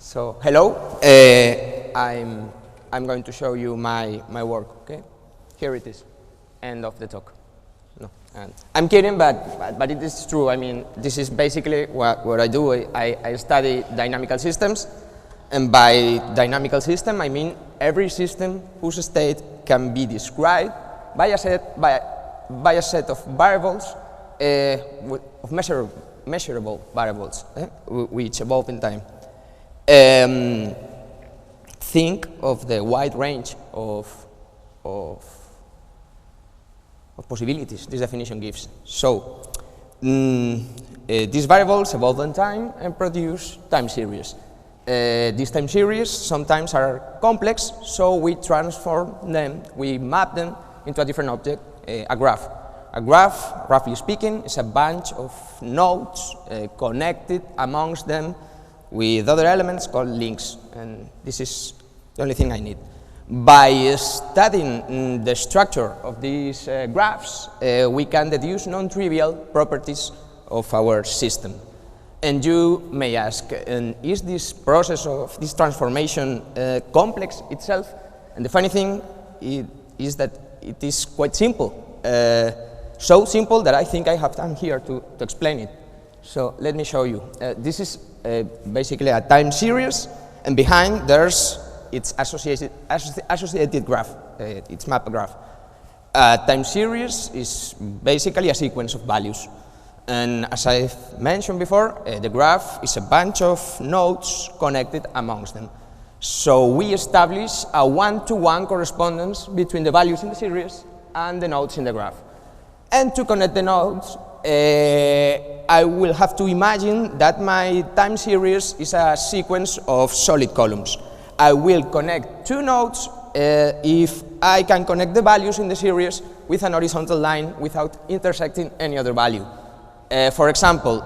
So hello, I'm going to show you my work. Okay, here it is. End of the talk. No, and I'm kidding, but it is true. I mean, this is basically what I do. I study dynamical systems, and by dynamical system I mean every system whose state can be described by a set of variables, of measurable variables, which evolve in time. Think of the wide range of possibilities this definition gives. So these variables evolve in time and produce time series. These time series sometimes are complex, so we transform them, we map them into a different object, a graph. A graph, roughly speaking, is a bunch of nodes connected amongst them with other elements called links, and this is the only thing I need. By studying the structure of these graphs, we can deduce non-trivial properties of our system. And you may ask, is this process of this transformation complex itself? And the funny thing is that it is quite simple. So simple that I think I have time here to explain it. So let me show you. This is basically a time series, and behind there's its associated graph, its map graph. A time series is basically a sequence of values. And as I've mentioned before, the graph is a bunch of nodes connected amongst them. So we establish a one-to-one correspondence between the values in the series and the nodes in the graph. And to connect the nodes, I will have to imagine that my time series is a sequence of solid columns. I will connect two nodes if I can connect the values in the series with an horizontal line without intersecting any other value. For example,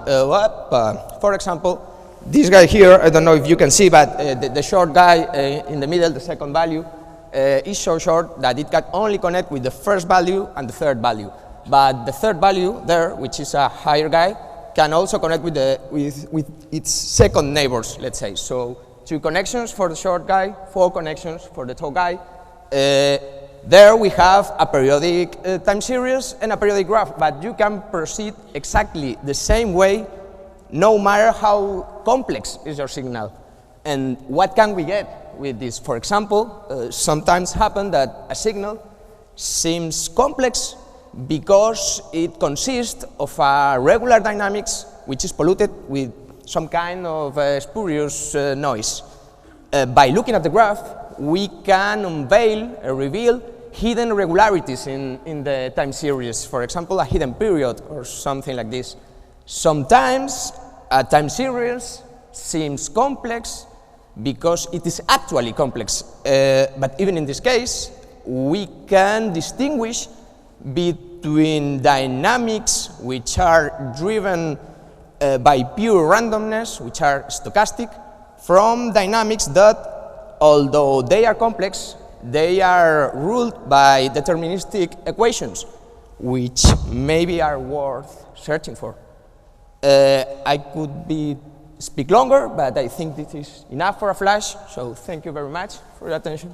this guy here, I don't know if you can see, but the short guy in the middle, the second value, is so short that it can only connect with the first value and the third value. But the third value there, which is a higher guy, can also connect with its second neighbors, let's say. So 2 connections for the short guy, 4 connections for the tall guy. There we have a periodic time series and a periodic graph, but you can proceed exactly the same way no matter how complex is your signal. And what can we get with this? For example, sometimes happen that a signal seems complex because it consists of a regular dynamics which is polluted with some kind of spurious noise. By looking at the graph, we can unveil or reveal hidden irregularities in the time series, for example, a hidden period or something like this. Sometimes a time series seems complex because it is actually complex, but even in this case, we can distinguish between dynamics which are driven by pure randomness, which are stochastic, from dynamics that, although they are complex, they are ruled by deterministic equations, which maybe are worth searching for. I could speak longer, but I think this is enough for a flash, so thank you very much for your attention.